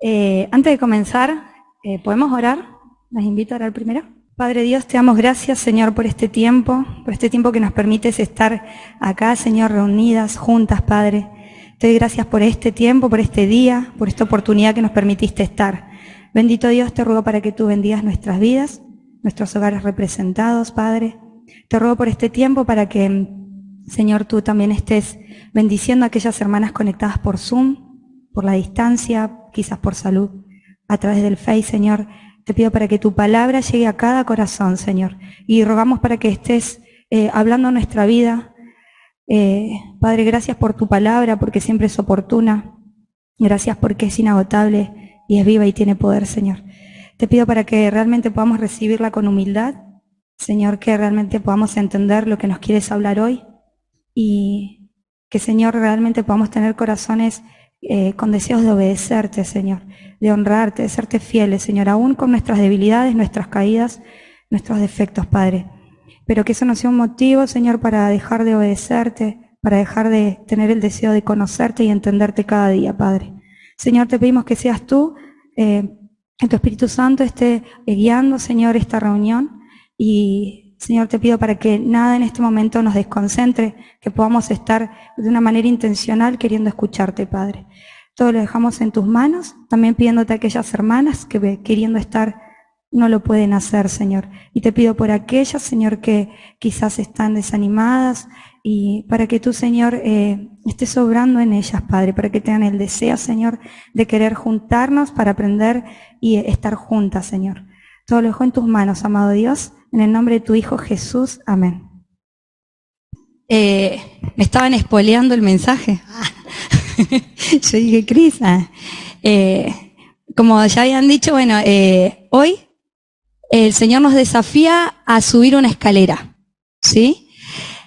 Antes de comenzar, ¿podemos orar? Las invito a orar primero. Padre Dios, te damos gracias, Señor, por este tiempo que nos permites estar acá, Señor, reunidas, juntas, Padre. Te doy gracias por este tiempo, por este día, por esta oportunidad que nos permitiste estar. Bendito Dios, te ruego para que tú bendigas nuestras vidas, nuestros hogares representados, Padre. Te ruego por este tiempo para que, Señor, tú también estés bendiciendo a aquellas hermanas conectadas por Zoom, por la distancia, quizás por salud, a través del Face, Señor. Te pido para que tu palabra llegue a cada corazón, Señor. Y rogamos para que estés hablando nuestra vida. Padre, gracias por tu palabra, porque siempre es oportuna. Gracias porque es inagotable y es viva y tiene poder, Señor. Te pido para que realmente podamos recibirla con humildad, Señor, que realmente podamos entender lo que nos quieres hablar hoy y que, Señor, realmente podamos tener corazones con deseos de obedecerte, Señor, de honrarte, de serte fieles, Señor, aún con nuestras debilidades, nuestras caídas, nuestros defectos, Padre. Pero que eso no sea un motivo, Señor, para dejar de obedecerte, para dejar de tener el deseo de conocerte y entenderte cada día, Padre. Señor, te pedimos que seas tú, que tu Espíritu Santo esté guiando, Señor, esta reunión. Y, Señor, te pido para que nada en este momento nos desconcentre, que podamos estar de una manera intencional queriendo escucharte, Padre. Todo lo dejamos en tus manos, también pidiéndote a aquellas hermanas que queriendo estar no lo pueden hacer, Señor. Y te pido por aquellas, Señor, que quizás están desanimadas y para que tú, Señor, estés obrando en ellas, Padre, para que tengan el deseo, Señor, de querer juntarnos para aprender y estar juntas, Señor. Todo lo dejo en tus manos, amado Dios, en el nombre de tu Hijo Jesús. Amén. Me estaban espoleando el mensaje. Yo dije, Cris, como ya habían dicho, bueno, hoy el Señor nos desafía a subir una escalera, ¿sí?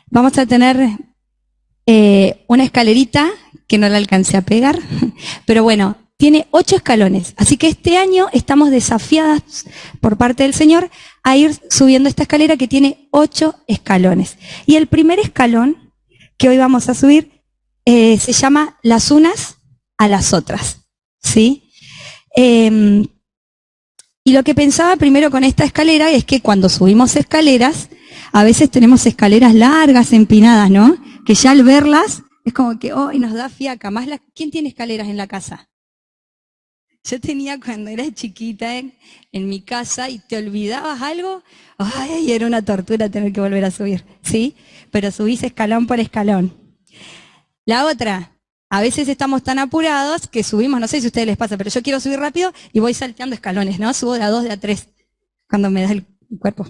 Vamos a tener una escalerita que no la alcancé a pegar, pero bueno, tiene 8 escalones. Así que este año estamos desafiadas por parte del Señor a ir subiendo esta escalera que tiene 8 escalones. Y el primer escalón que hoy vamos a subir se llama las unas a las otras, ¿sí? Y lo que pensaba primero con esta escalera es que cuando subimos escaleras, a veces tenemos escaleras largas, empinadas, ¿no? Que ya al verlas es como que, oh, y nos da fiaca. ¿Quién tiene escaleras en la casa? Yo tenía cuando era chiquita en mi casa y te olvidabas algo, ay, era una tortura tener que volver a subir, ¿sí? Pero subís escalón por escalón. La otra, a veces estamos tan apurados que subimos, no sé si a ustedes les pasa, pero yo quiero subir rápido y voy salteando escalones, ¿no? Subo de a 2, de a 3, cuando me da el cuerpo.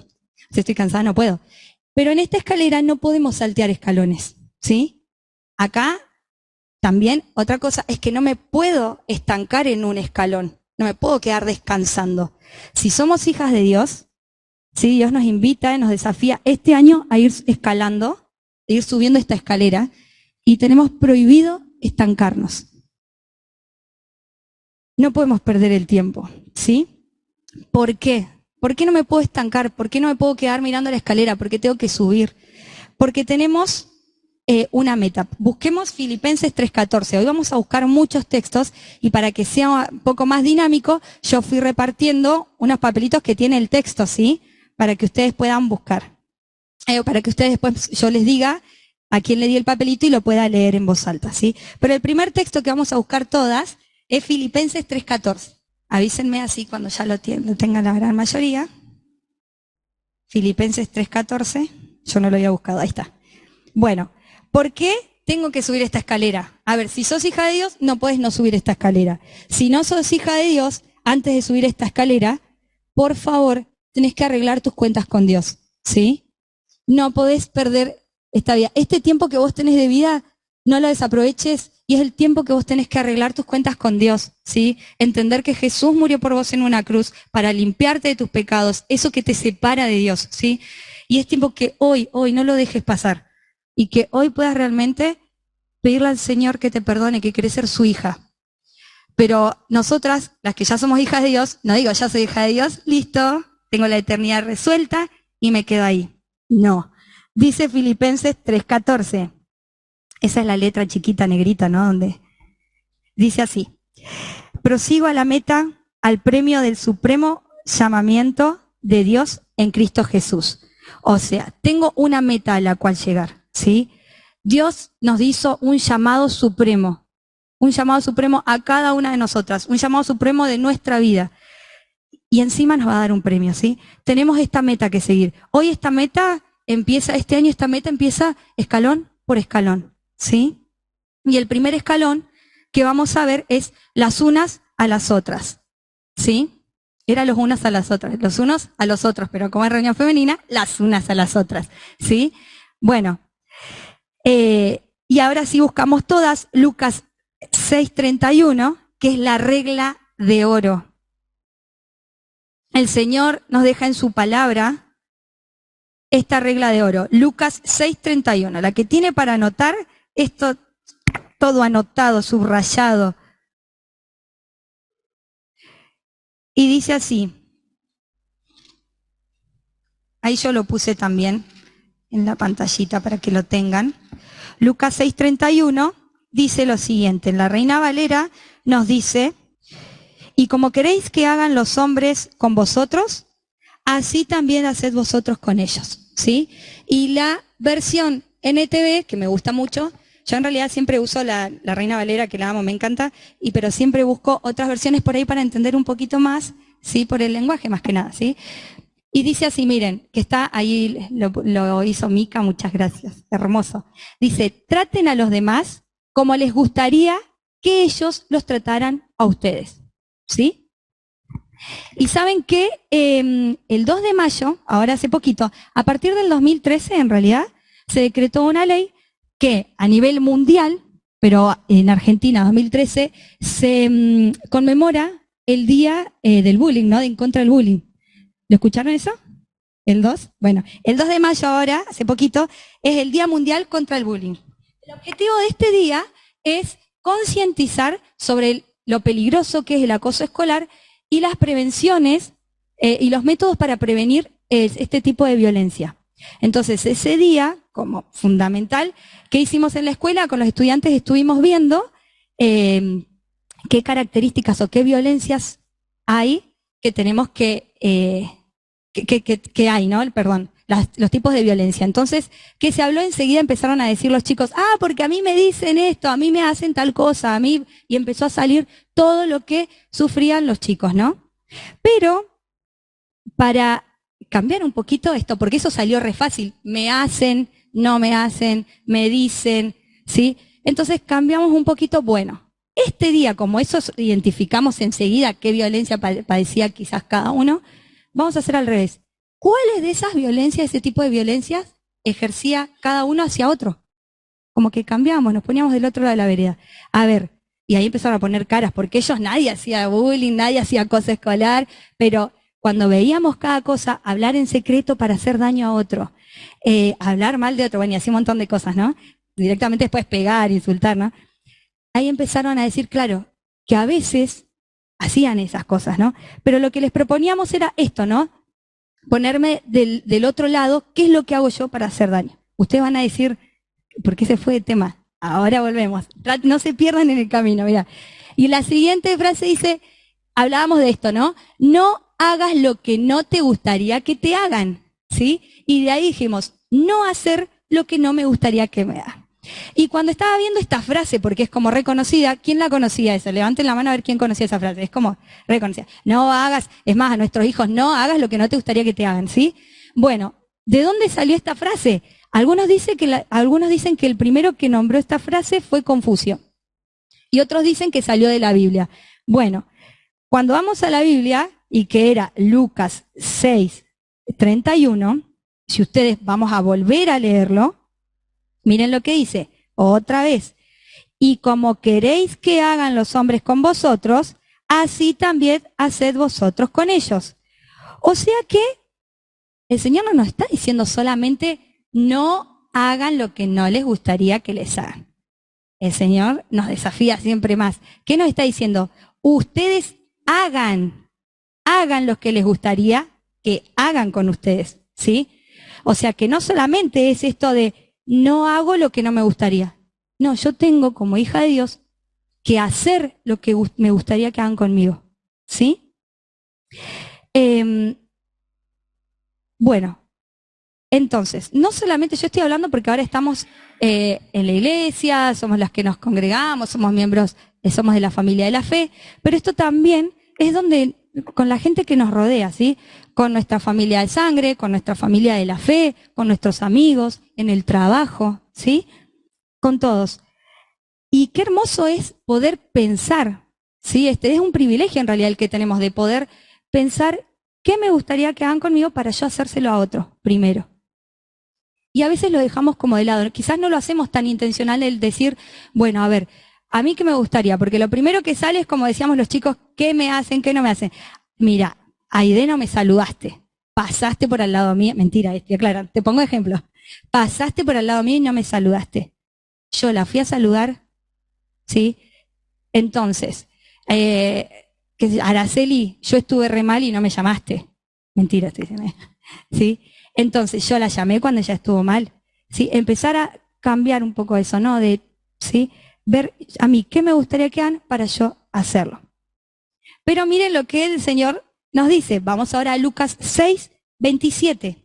Si estoy cansada no puedo. Pero en esta escalera no podemos saltear escalones, ¿sí? Acá también otra cosa es que no me puedo estancar en un escalón, no me puedo quedar descansando. Si somos hijas de Dios, ¿sí? Dios nos invita y nos desafía este año a ir escalando, a ir subiendo esta escalera, y tenemos prohibido estancarnos. No podemos perder el tiempo, ¿sí? ¿Por qué? ¿Por qué no me puedo estancar? ¿Por qué no me puedo quedar mirando la escalera? ¿Por qué tengo que subir? Porque tenemos una meta. Busquemos Filipenses 3:14. Hoy vamos a buscar muchos textos y para que sea un poco más dinámico, yo fui repartiendo unos papelitos que tiene el texto, ¿sí? Para que ustedes puedan buscar. Para que ustedes después yo les diga a quién le di el papelito y lo pueda leer en voz alta, ¿sí? Pero el primer texto que vamos a buscar todas es Filipenses 3:14. Avísenme así cuando ya lo tengan la gran mayoría. Filipenses 3:14. Yo no lo había buscado, ahí está. Bueno, ¿por qué tengo que subir esta escalera? A ver, si sos hija de Dios, no podés no subir esta escalera. Si no sos hija de Dios, antes de subir esta escalera, por favor, tenés que arreglar tus cuentas con Dios, ¿sí? No podés perder esta vida. Este tiempo que vos tenés de vida, no lo desaproveches y es el tiempo que vos tenés que arreglar tus cuentas con Dios, ¿sí? Entender que Jesús murió por vos en una cruz para limpiarte de tus pecados, eso que te separa de Dios, ¿sí? Y es tiempo que hoy no lo dejes pasar y que hoy puedas realmente pedirle al Señor que te perdone, que querés ser su hija. Pero nosotras, las que ya somos hijas de Dios, no digo ya soy hija de Dios, listo, tengo la eternidad resuelta y me quedo ahí. No. Dice Filipenses 3:14. Esa es la letra chiquita negrita, ¿no? Donde dice así: prosigo a la meta, al premio del supremo llamamiento de Dios en Cristo Jesús. O sea, tengo una meta a la cual llegar, ¿sí? Dios nos hizo un llamado supremo a cada una de nosotras, un llamado supremo de nuestra vida. Y encima nos va a dar un premio, ¿sí? Tenemos esta meta que seguir. Hoy esta meta empieza, este año esta meta empieza escalón por escalón, ¿sí? Y el primer escalón que vamos a ver es las unas a las otras, ¿sí? Era los unas a las otras, los unos a los otros, pero como es reunión femenina, las unas a las otras, ¿sí? Bueno, y ahora sí buscamos todas Lucas 6:31, que es la regla de oro. El Señor nos deja en su palabra esta regla de oro. Lucas 6:31, la que tiene para anotar, esto todo anotado, subrayado. Y dice así, ahí yo lo puse también en la pantallita para que lo tengan. Lucas 6:31 dice lo siguiente, en la Reina Valera nos dice, y como queréis que hagan los hombres con vosotros, así también haced vosotros con ellos, ¿sí? Y la versión NTV, que me gusta mucho, yo en realidad siempre uso la Reina Valera, que la amo, me encanta, pero siempre busco otras versiones por ahí para entender un poquito más, ¿sí? Por el lenguaje más que nada, ¿sí? Y dice así, miren, que está ahí, lo hizo Mica, muchas gracias, hermoso. Dice, traten a los demás como les gustaría que ellos los trataran a ustedes, ¿sí? Y saben que el 2 de mayo, ahora hace poquito, a partir del 2013 en realidad, se decretó una ley que a nivel mundial, pero en Argentina 2013, se conmemora el Día del Bullying, ¿no? En contra del bullying. ¿Lo escucharon eso? ¿El 2? Bueno, el 2 de mayo ahora, hace poquito, es el Día Mundial contra el Bullying. El objetivo de este día es concientizar sobre lo peligroso que es el acoso escolar y las prevenciones y los métodos para prevenir este tipo de violencia. Entonces, ese día, como fundamental, ¿qué hicimos en la escuela? Con los estudiantes estuvimos viendo qué características o qué violencias hay que tenemos que hay, ¿no? Perdón, los tipos de violencia. Entonces, ¿qué se habló? Enseguida empezaron a decir los chicos, porque a mí me dicen esto, a mí me hacen tal cosa, a mí, y empezó a salir todo lo que sufrían los chicos, ¿no? Pero, para cambiar un poquito esto, porque eso salió re fácil, me hacen, no me hacen, me dicen, ¿sí? Entonces cambiamos un poquito, bueno, este día, como eso identificamos enseguida qué violencia padecía quizás cada uno, vamos a hacer al revés. ¿Cuáles de esas violencias, ese tipo de violencias, ejercía cada uno hacia otro? Como que cambiamos, nos poníamos del otro lado de la vereda. A ver, y ahí empezaron a poner caras, porque ellos nadie hacía bullying, nadie hacía acoso escolar, pero cuando veíamos cada cosa, hablar en secreto para hacer daño a otro, hablar mal de otro, bueno, y hacía un montón de cosas, ¿no? Directamente después pegar, insultar, ¿no? Ahí empezaron a decir, claro, que a veces hacían esas cosas, ¿no? Pero lo que les proponíamos era esto, ¿no? Ponerme del otro lado, ¿qué es lo que hago yo para hacer daño? Ustedes van a decir, ¿por qué se fue de tema? Ahora volvemos. No se pierdan en el camino, mira. Y la siguiente frase dice, hablábamos de esto, ¿no? No hagas lo que no te gustaría que te hagan, ¿sí? Y de ahí dijimos, no hacer lo que no me gustaría que me hagan. Y cuando estaba viendo esta frase, porque es como reconocida, ¿quién la conocía esa? Levanten la mano a ver quién conocía esa frase. Es como reconocida. No hagas, es más, a nuestros hijos, no hagas lo que no te gustaría que te hagan, ¿sí? Bueno, ¿de dónde salió esta frase? Algunos dicen que el primero que nombró esta frase fue Confucio. Y otros dicen que salió de la Biblia. Bueno, cuando vamos a la Biblia, y que era Lucas 6:31, si ustedes vamos a volver a leerlo, miren lo que dice, otra vez. Y como queréis que hagan los hombres con vosotros, así también haced vosotros con ellos. O sea que el Señor no nos está diciendo solamente no hagan lo que no les gustaría que les hagan. El Señor nos desafía siempre más. ¿Qué nos está diciendo? Ustedes hagan lo que les gustaría que hagan con ustedes, ¿sí? O sea que no solamente es esto de no hago lo que no me gustaría. No, yo tengo como hija de Dios que hacer lo que me gustaría que hagan conmigo. ¿Sí? Bueno, entonces, no solamente yo estoy hablando porque ahora estamos en la iglesia, somos las que nos congregamos, somos miembros, somos de la familia de la fe, pero esto también es donde, con la gente que nos rodea, ¿sí? Con nuestra familia de sangre, con nuestra familia de la fe, con nuestros amigos, en el trabajo, ¿sí? Con todos. Y qué hermoso es poder pensar, ¿sí? Este es un privilegio en realidad el que tenemos de poder pensar qué me gustaría que hagan conmigo para yo hacérselo a otro primero. Y a veces lo dejamos como de lado. Quizás no lo hacemos tan intencional el decir, bueno, a ver, a mí qué me gustaría, porque lo primero que sale es como decíamos los chicos, ¿qué me hacen, qué no me hacen? Mira, Aide, no me saludaste, pasaste por al lado mío, mentira, aclarar, te pongo ejemplo, pasaste por al lado mío y no me saludaste. Yo la fui a saludar, ¿sí? Entonces, Araceli, yo estuve re mal y no me llamaste. Mentira, estoy diciendo, ¿sí? Entonces yo la llamé cuando ella estuvo mal, ¿sí? Empezar a cambiar un poco eso, ¿no? De, ¿sí? Ver a mí qué me gustaría que hagan para yo hacerlo. Pero miren lo que el Señor nos dice. Vamos ahora a Lucas 6, 27.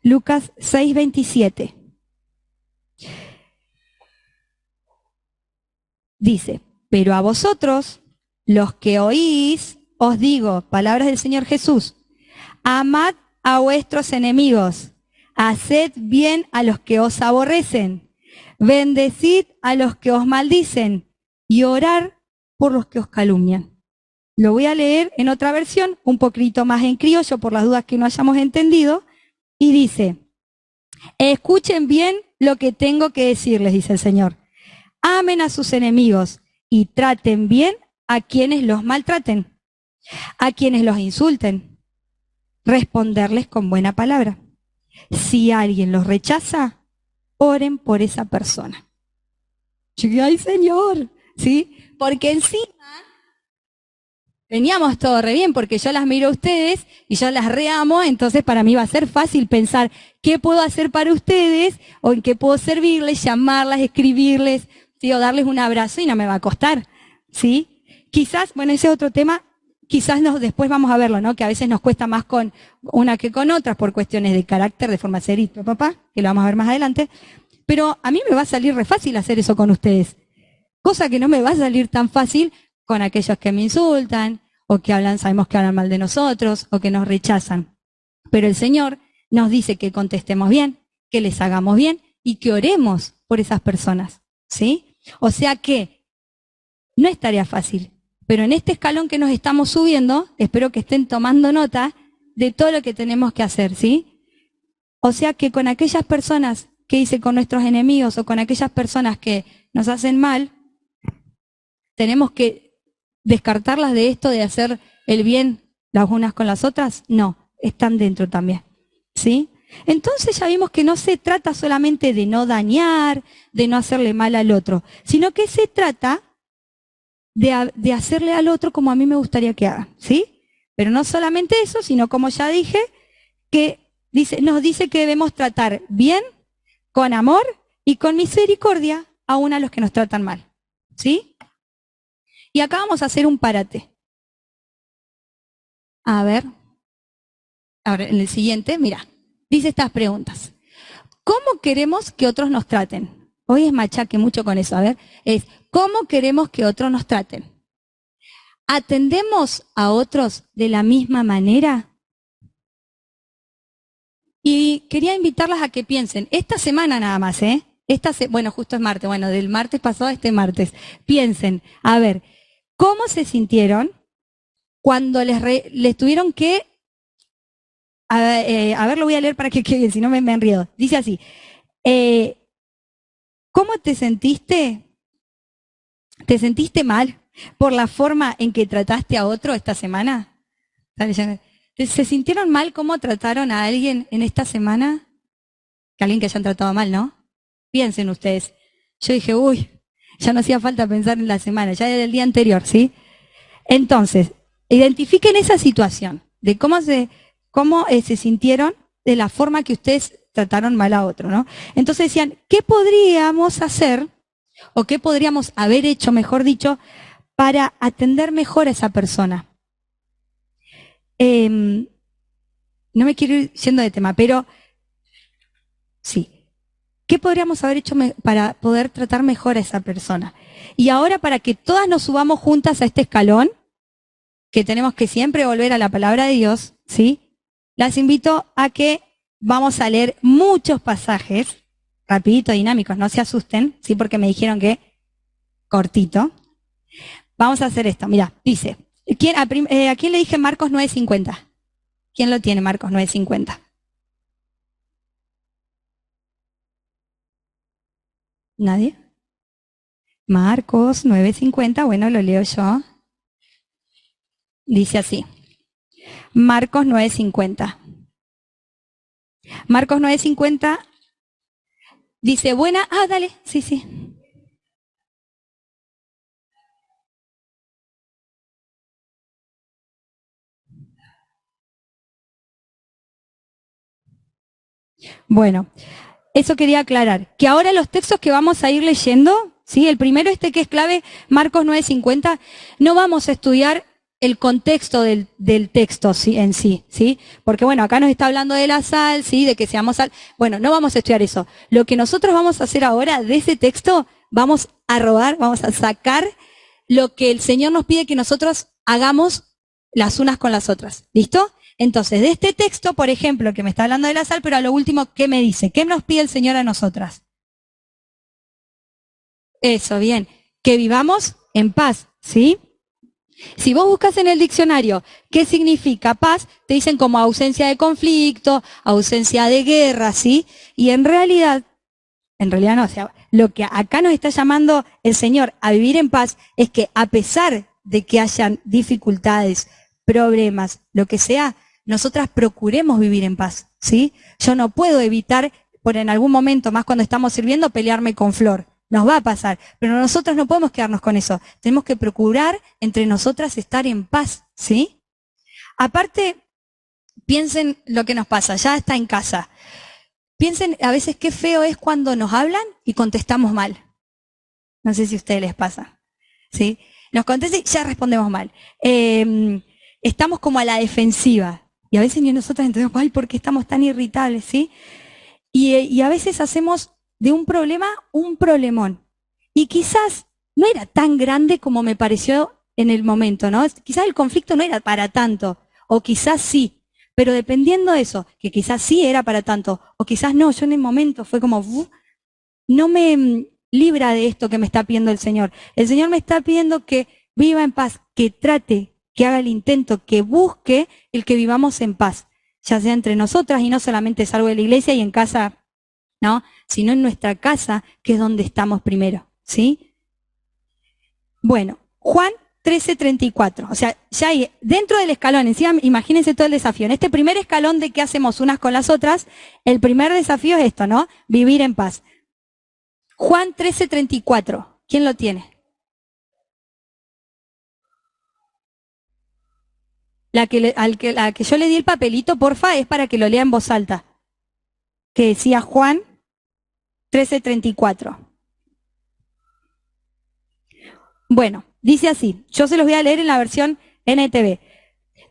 Lucas 6, 27. Dice, pero a vosotros, los que oís, os digo, palabras del Señor Jesús, amad a vuestros enemigos, haced bien a los que os aborrecen, bendecid a los que os maldicen y orad por los que os calumnian. Lo voy a leer en otra versión, un poquito más en criollo por las dudas que no hayamos entendido, y dice, escuchen bien lo que tengo que decirles, dice el Señor. Amen a sus enemigos y traten bien a quienes los maltraten, a quienes los insulten. Responderles con buena palabra. Si alguien los rechaza, oren por esa persona. Yo digo, ay Señor, ¿sí? Porque encima veníamos todo re bien, porque yo las miro a ustedes y yo las reamo, entonces para mí va a ser fácil pensar qué puedo hacer para ustedes o en qué puedo servirles, llamarlas, escribirles, ¿sí? O darles un abrazo y no me va a costar, ¿sí? Quizás, bueno, ese es otro tema. Quizás después vamos a verlo, ¿no? Que a veces nos cuesta más con una que con otras por cuestiones de carácter, de forma de ser y papá, que lo vamos a ver más adelante. Pero a mí me va a salir re fácil hacer eso con ustedes. Cosa que no me va a salir tan fácil con aquellos que me insultan, o que hablan, sabemos que hablan mal de nosotros, o que nos rechazan. Pero el Señor nos dice que contestemos bien, que les hagamos bien y que oremos por esas personas, ¿sí? O sea que no es tarea fácil. Pero en este escalón que nos estamos subiendo, espero que estén tomando nota de todo lo que tenemos que hacer, ¿sí? O sea que con aquellas personas que hice con nuestros enemigos o con aquellas personas que nos hacen mal, tenemos que descartarlas de esto de hacer el bien las unas con las otras. No, están dentro también, ¿sí? Entonces ya vimos que no se trata solamente de no dañar, de no hacerle mal al otro, sino que se trata de hacerle al otro como a mí me gustaría que haga, ¿sí? Pero no solamente eso, sino como ya dije, que nos dice que debemos tratar bien, con amor y con misericordia aún a los que nos tratan mal, ¿sí? Y acá vamos a hacer un parate. A ver, ahora en el siguiente, mira, dice estas preguntas. ¿Cómo queremos que otros nos traten? Hoy es machaque mucho con eso, a ver, es ¿cómo queremos que otros nos traten? ¿Atendemos a otros de la misma manera? Y quería invitarlas a que piensen, esta semana nada más, bueno, justo es martes, bueno, del martes pasado a este martes, piensen, a ver, ¿cómo se sintieron cuando les tuvieron que, a ver, lo voy a leer para que quede bien, si no me enriedo, dice así, ¿cómo te sentiste? ¿Te sentiste mal por la forma en que trataste a otro esta semana? ¿Se sintieron mal cómo trataron a alguien en esta semana? Que alguien que hayan tratado mal, ¿no? Piensen ustedes. Yo dije, uy, ya no hacía falta pensar en la semana, ya era el día anterior, ¿sí? Entonces, identifiquen esa situación de cómo se sintieron de la forma que ustedes trataron mal a otro, ¿no? Entonces decían, ¿qué podríamos hacer ¿O qué podríamos haber hecho, mejor dicho, para atender mejor a esa persona? No me quiero ir yendo de tema, pero sí. ¿Qué podríamos haber hecho para poder tratar mejor a esa persona? Y ahora, para que todas nos subamos juntas a este escalón, que tenemos que siempre volver a la palabra de Dios, ¿sí? Las invito a que vamos a leer muchos pasajes, rapidito, dinámicos, no se asusten, ¿sí? Porque me dijeron que cortito. Vamos a hacer esto, mira, dice, ¿a quién le dije Marcos 9:50? ¿Quién lo tiene, Marcos 9:50? ¿Nadie? Marcos 9:50, bueno, lo leo yo. Dice así, Marcos 9:50. Marcos 9:50 dice, dale, sí. Bueno, eso quería aclarar, que ahora los textos que vamos a ir leyendo, ¿sí? El primero, que es clave, Marcos 9:50, no vamos a estudiar el contexto del texto, ¿sí? En sí, ¿sí? Porque bueno, acá nos está hablando de la sal, ¿sí? De que seamos sal. Bueno, no vamos a estudiar eso. Lo que nosotros vamos a hacer ahora de ese texto, vamos a robar, vamos a sacar lo que el Señor nos pide que nosotros hagamos las unas con las otras. ¿Listo? Entonces, de este texto, por ejemplo, que me está hablando de la sal, pero a lo último, ¿qué me dice? ¿Qué nos pide el Señor a nosotras? Eso, bien. Que vivamos en paz, ¿sí? Si vos buscas en el diccionario qué significa paz, te dicen como ausencia de conflicto, ausencia de guerra, ¿sí? Y en realidad no, o sea, lo que acá nos está llamando el Señor a vivir en paz es que a pesar de que hayan dificultades, problemas, lo que sea, nosotras procuremos vivir en paz, ¿sí? Yo no puedo evitar, por en algún momento, más cuando estamos sirviendo, pelearme con Flor. Nos va a pasar, pero nosotros no podemos quedarnos con eso. Tenemos que procurar entre nosotras estar en paz, ¿sí? Aparte, piensen lo que nos pasa, ya está en casa. Piensen a veces qué feo es cuando nos hablan y contestamos mal. No sé si a ustedes les pasa, ¿sí? Nos contestan y ya respondemos mal. Estamos como a la defensiva. Y a veces ni nosotras entendemos, ay, ¿por qué estamos tan irritables, sí? Y a veces hacemos de un problema un problemón. Y quizás no era tan grande como me pareció en el momento, ¿no? Quizás el conflicto no era para tanto, o quizás sí, pero dependiendo de eso, que quizás sí era para tanto, o quizás no, yo en el momento fue como, no me libra de esto que me está pidiendo el Señor. El Señor me está pidiendo que viva en paz, que trate, que haga el intento, que busque el que vivamos en paz, ya sea entre nosotras y no solamente salgo de la iglesia y en casa, ¿no? Sino en nuestra casa, que es donde estamos primero, ¿sí? Bueno, Juan 13:34, o sea, ya hay, dentro del escalón, encima imagínense todo el desafío. En este primer escalón de qué hacemos unas con las otras, el primer desafío es esto, ¿no? Vivir en paz. Juan 13:34, ¿quién lo tiene? La que yo le di el papelito, porfa, es para que lo lea en voz alta. Que decía Juan 13:34. Bueno, dice así, yo se los voy a leer en la versión NTV,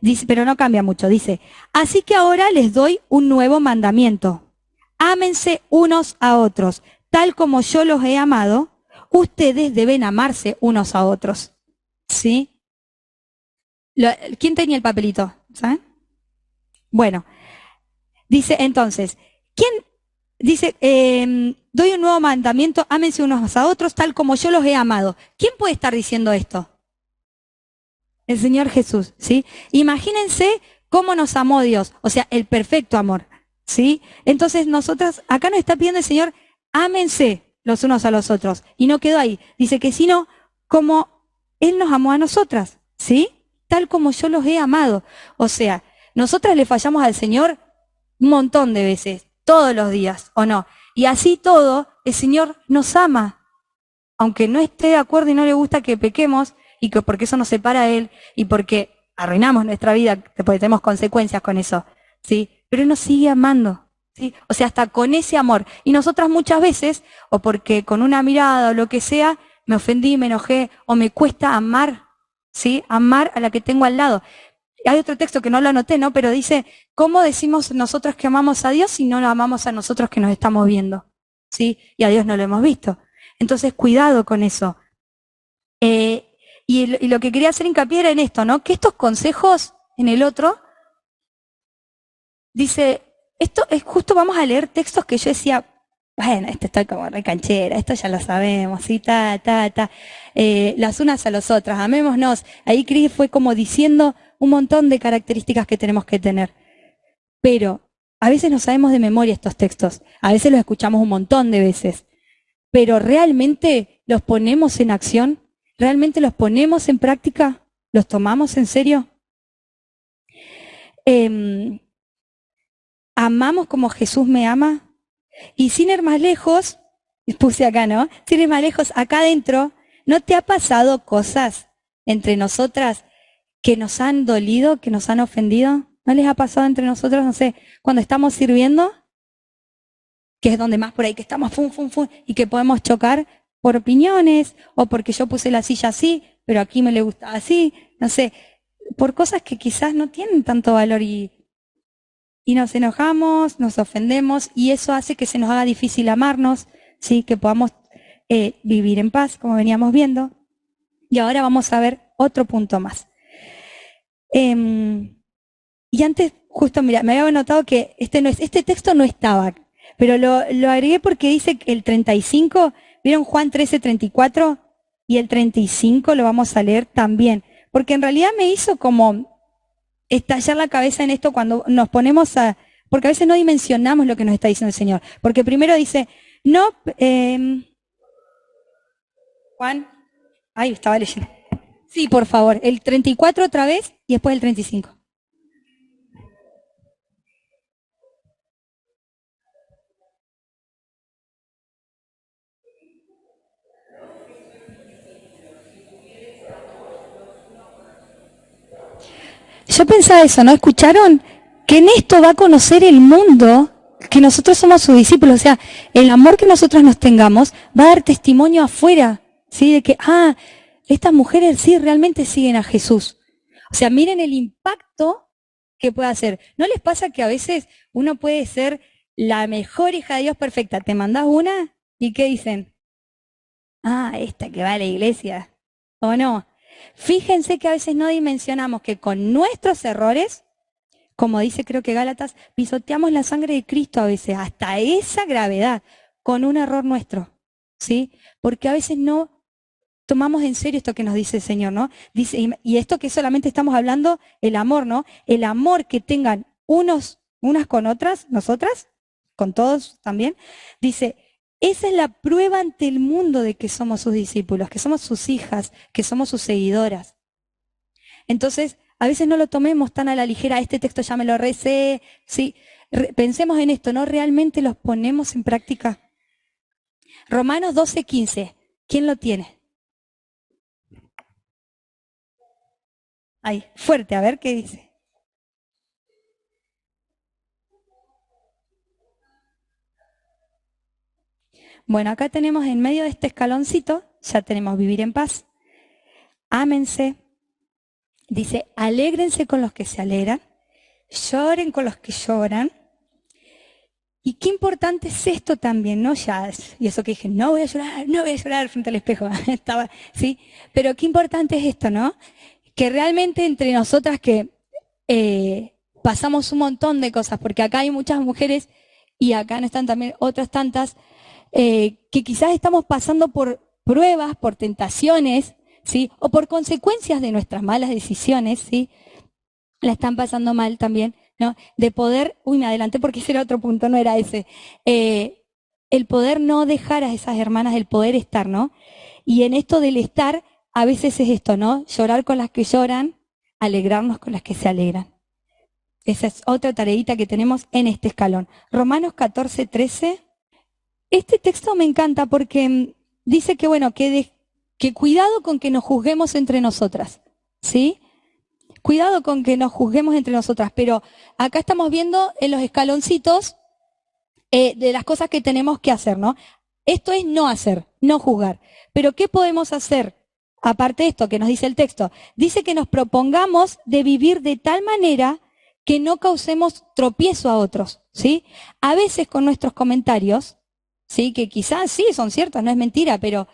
dice, pero no cambia mucho, dice, así que ahora les doy un nuevo mandamiento, ámense unos a otros, tal como yo los he amado, ustedes deben amarse unos a otros, ¿sí? ¿Quién tenía el papelito? ¿Saben? Bueno, dice entonces, ¿quién dice, doy un nuevo mandamiento, ámense unos a otros tal como yo los he amado? ¿Quién puede estar diciendo esto? El Señor Jesús, ¿sí? Imagínense cómo nos amó Dios, o sea, el perfecto amor, ¿sí? Entonces nosotras, acá nos está pidiendo el Señor, ámense los unos a los otros. Y no quedó ahí, dice que sino como Él nos amó a nosotras, ¿sí? Tal como yo los he amado. O sea, nosotras le fallamos al Señor un montón de veces, todos los días, ¿o no? Y así todo, el Señor nos ama. Aunque no esté de acuerdo y no le gusta que pequemos, y que porque eso nos separa a Él, y porque arruinamos nuestra vida, porque tenemos consecuencias con eso, ¿sí? Pero Él nos sigue amando, ¿sí? O sea, hasta con ese amor. Y nosotras muchas veces, o porque con una mirada o lo que sea, me ofendí, me enojé, o me cuesta amar, ¿sí? Amar a la que tengo al lado. Hay otro texto que no lo anoté, ¿no? Pero dice, ¿cómo decimos nosotros que amamos a Dios si no lo amamos a nosotros que nos estamos viendo? ¿Sí? Y a Dios no lo hemos visto. Entonces, cuidado con eso. Y lo que quería hacer hincapié era en esto, ¿no? Que estos consejos en el otro, dice, esto es justo, vamos a leer textos que yo decía, bueno, esto está como re canchera, esto ya lo sabemos, sí, las unas a las otras, amémonos. Ahí Cris fue como diciendo un montón de características que tenemos que tener. Pero a veces no sabemos de memoria estos textos, a veces los escuchamos un montón de veces, pero ¿realmente los ponemos en acción? ¿Realmente los ponemos en práctica? ¿Los tomamos en serio? ¿Amamos como Jesús me ama? Y sin ir más lejos, puse acá, ¿no? Sin ir más lejos, acá adentro, ¿no te ha pasado cosas entre nosotras que nos han dolido, que nos han ofendido? ¿No les ha pasado entre nosotros, no sé, cuando estamos sirviendo? Que es donde más por ahí que estamos, y que podemos chocar por opiniones, o porque yo puse la silla así, pero aquí me le gusta así, no sé, por cosas que quizás no tienen tanto valor y nos enojamos, nos ofendemos, y eso hace que se nos haga difícil amarnos, ¿sí? Que podamos vivir en paz, como veníamos viendo. Y ahora vamos a ver otro punto más. Y antes, justo, mira, me había notado que este texto no estaba, pero lo agregué porque dice que el 35, ¿vieron Juan 13:34? Y el 35 lo vamos a leer también, porque en realidad me hizo como estallar la cabeza en esto cuando nos ponemos porque a veces no dimensionamos lo que nos está diciendo el Señor. Porque primero dice, no, Juan, ay, estaba leyendo. Sí, por favor, el 34 otra vez y después el 35. Yo pensaba eso, ¿no? ¿Escucharon? Que en esto va a conocer el mundo que nosotros somos sus discípulos. O sea, el amor que nosotros nos tengamos va a dar testimonio afuera, ¿sí? De que, estas mujeres sí realmente siguen a Jesús. O sea, miren el impacto que puede hacer. ¿No les pasa que a veces uno puede ser la mejor hija de Dios perfecta? ¿Te mandás una? ¿Y qué dicen? Esta que va a la iglesia. ¿O no? Fíjense que a veces no dimensionamos que con nuestros errores, como dice creo que Gálatas, pisoteamos la sangre de Cristo a veces, hasta esa gravedad, con un error nuestro, ¿sí? Porque a veces no tomamos en serio esto que nos dice el Señor, ¿no? Dice, y esto que solamente estamos hablando, el amor, ¿no? El amor que tengan unas con otras, nosotras, con todos también, dice, esa es la prueba ante el mundo de que somos sus discípulos, que somos sus hijas, que somos sus seguidoras. Entonces, a veces no lo tomemos tan a la ligera, este texto ya me lo recé, ¿sí? Pensemos en esto, ¿no? ¿Realmente los ponemos en práctica? Romanos 12:15, ¿quién lo tiene? Ahí, fuerte, a ver qué dice. Bueno, acá tenemos en medio de este escaloncito, ya tenemos vivir en paz. Ámense. Dice, alégrense con los que se alegran, lloren con los que lloran. Y qué importante es esto también, ¿no? Ya, y eso que dije, no voy a llorar frente al espejo. Estaba, ¿sí? Pero qué importante es esto, ¿no? Que realmente entre nosotras que pasamos un montón de cosas, porque acá hay muchas mujeres y acá no están también otras tantas, que quizás estamos pasando por pruebas, por tentaciones, ¿sí? O por consecuencias de nuestras malas decisiones, ¿sí? La están pasando mal también, ¿no? De poder, me adelanté porque ese era otro punto, no era ese. El poder no dejar a esas hermanas, el poder estar, ¿no? Y en esto del estar, a veces es esto, ¿no? Llorar con las que lloran, alegrarnos con las que se alegran. Esa es otra tareita que tenemos en este escalón. Romanos 14:13. Este texto me encanta porque dice que, bueno, que cuidado con que nos juzguemos entre nosotras, ¿sí? Cuidado con que nos juzguemos entre nosotras, pero acá estamos viendo en los escaloncitos de las cosas que tenemos que hacer, ¿no? Esto es no hacer, no juzgar. Pero ¿qué podemos hacer? Aparte de esto que nos dice el texto, dice que nos propongamos de vivir de tal manera que no causemos tropiezo a otros, ¿sí? A veces con nuestros comentarios, ¿sí? Que quizás sí son ciertos, no es mentira, pero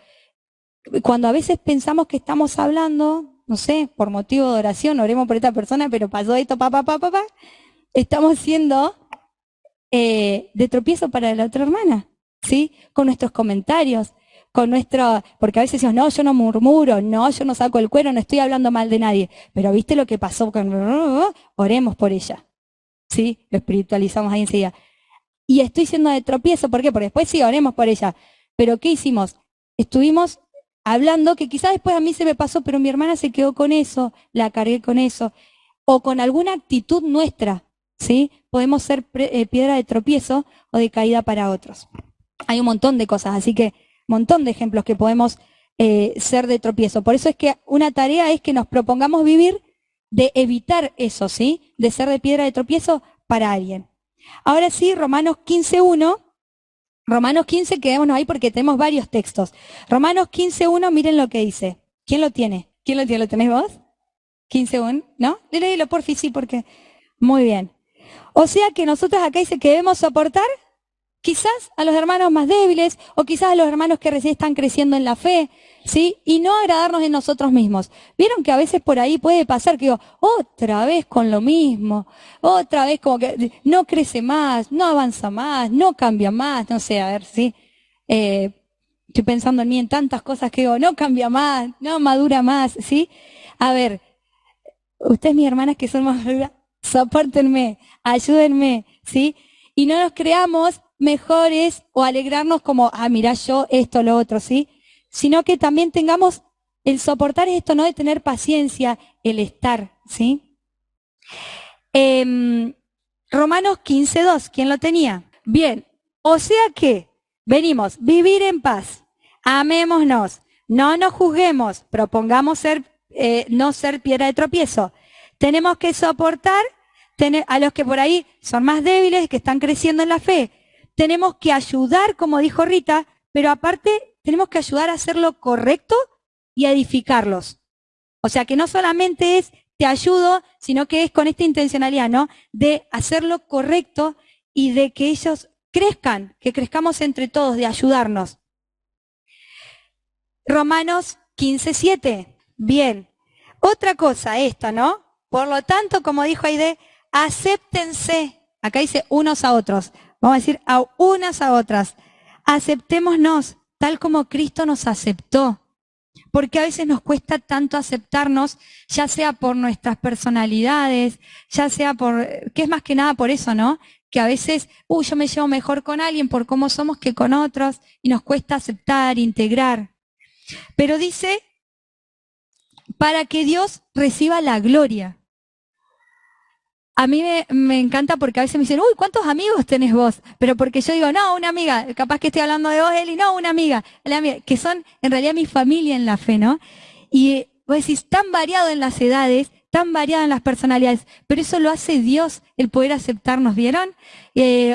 cuando a veces pensamos que estamos hablando, no sé, por motivo de oración, oremos por esta persona, pero pasó esto, estamos siendo de tropiezo para la otra hermana, ¿sí? Con nuestros comentarios, porque a veces decimos, no, yo no murmuro, no, yo no saco el cuero, no estoy hablando mal de nadie, pero ¿viste lo que pasó? Oremos por ella, ¿sí? Lo espiritualizamos ahí enseguida. Y estoy siendo de tropiezo, ¿por qué? Porque después sí, oremos por ella. Pero ¿qué hicimos? Estuvimos hablando que quizás después a mí se me pasó, pero mi hermana se quedó con eso, la cargué con eso, o con alguna actitud nuestra, ¿sí? Podemos ser piedra de tropiezo o de caída para otros. Hay un montón de cosas, así que un montón de ejemplos que podemos ser de tropiezo. Por eso es que una tarea es que nos propongamos vivir de evitar eso, ¿sí? De ser de piedra de tropiezo para alguien. Ahora sí, Romanos 15:1. Romanos 15, quedémonos ahí porque tenemos varios textos. Romanos 15:1, miren lo que dice. ¿Quién lo tiene? ¿Quién lo tiene? ¿Lo tenéis vos? 15:1, ¿no? Léelo porfi, sí, porque... Muy bien. O sea que nosotros acá dice que debemos soportar quizás a los hermanos más débiles o quizás a los hermanos que recién están creciendo en la fe, ¿sí? Y no agradarnos en nosotros mismos. ¿Vieron que a veces por ahí puede pasar que digo, otra vez con lo mismo, otra vez como que no crece más, no avanza más, no cambia más, no sé, a ver, ¿sí? Estoy pensando en mí en tantas cosas que digo, no cambia más, no madura más, ¿sí? A ver, ustedes mis hermanas que son más maduras, sopórtenme, ayúdenme, ¿sí? Y no nos creamos mejores o alegrarnos como, mira yo esto, lo otro, ¿sí? Sino que también tengamos el soportar esto, ¿no? De tener paciencia, el estar, ¿sí? Romanos 15:2, ¿quién lo tenía? Bien, o sea que venimos, vivir en paz, amémonos, no nos juzguemos, propongamos no ser piedra de tropiezo. Tenemos que soportar a los que por ahí son más débiles, que están creciendo en la fe. Tenemos que ayudar, como dijo Rita, pero aparte tenemos que ayudar a hacer lo correcto y a edificarlos. O sea que no solamente es te ayudo, sino que es con esta intencionalidad, ¿no? De hacer lo correcto y de que ellos crezcan, que crezcamos entre todos, de ayudarnos. Romanos 15:7. Bien. Otra cosa, esto, ¿no? Por lo tanto, como dijo Aide, acéptense. Acá dice unos a otros. Vamos a decir a unas a otras. Aceptémonos tal como Cristo nos aceptó. Porque a veces nos cuesta tanto aceptarnos, ya sea por nuestras personalidades, ya sea que es más que nada por eso, ¿no? Que a veces, yo me llevo mejor con alguien por cómo somos que con otros, y nos cuesta aceptar, integrar. Pero dice, para que Dios reciba la gloria. A mí me encanta porque a veces me dicen, ¿cuántos amigos tenés vos? Pero porque yo digo, no, una amiga, capaz que estoy hablando de vos, Eli, no, una amiga, que son en realidad mi familia en la fe, ¿no? Y vos decís, tan variado en las edades, tan variado en las personalidades, pero eso lo hace Dios, el poder aceptarnos, ¿vieron?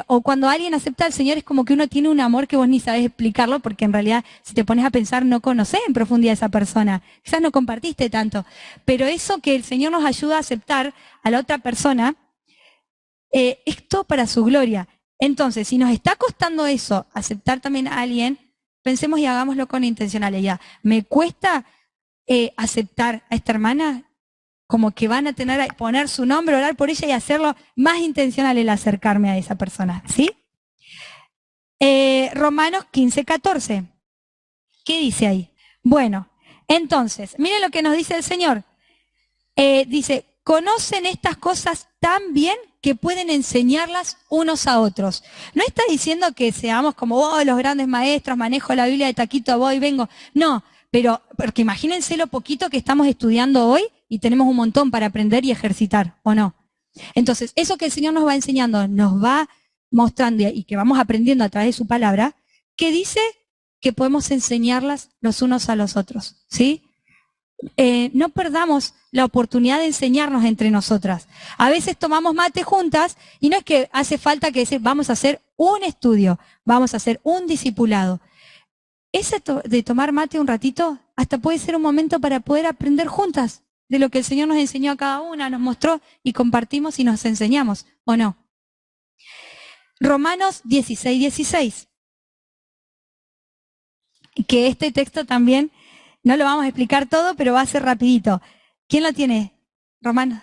O cuando alguien acepta al Señor es como que uno tiene un amor que vos ni sabés explicarlo, porque en realidad si te pones a pensar no conocés en profundidad a esa persona, quizás no compartiste tanto, pero eso que el Señor nos ayuda a aceptar a la otra persona, es todo para su gloria. Entonces, si nos está costando eso, aceptar también a alguien, pensemos y hagámoslo con intencionalidad. ¿Me cuesta aceptar a esta hermana? Como que van a tener que poner su nombre, orar por ella y hacerlo más intencional el acercarme a esa persona, ¿sí? Romanos 15:14. ¿Qué dice ahí? Bueno, entonces, miren lo que nos dice el Señor. Dice, conocen estas cosas tan bien que pueden enseñarlas unos a otros. No está diciendo que seamos como los grandes maestros, manejo la Biblia de taquito, voy y vengo. No, porque imagínense lo poquito que estamos estudiando hoy y tenemos un montón para aprender y ejercitar, ¿o no? Entonces, eso que el Señor nos va enseñando, nos va mostrando y que vamos aprendiendo a través de su palabra, que dice que podemos enseñarlas los unos a los otros, ¿sí? No perdamos la oportunidad de enseñarnos entre nosotras. A veces tomamos mate juntas y no es que hace falta que decir, vamos a hacer un estudio, vamos a hacer un discipulado. Ese de tomar mate un ratito, hasta puede ser un momento para poder aprender juntas de lo que el Señor nos enseñó a cada una, nos mostró y compartimos y nos enseñamos, ¿o no? Romanos 16:16. Que este texto también, no lo vamos a explicar todo, pero va a ser rapidito. ¿Quién lo tiene? Romanos.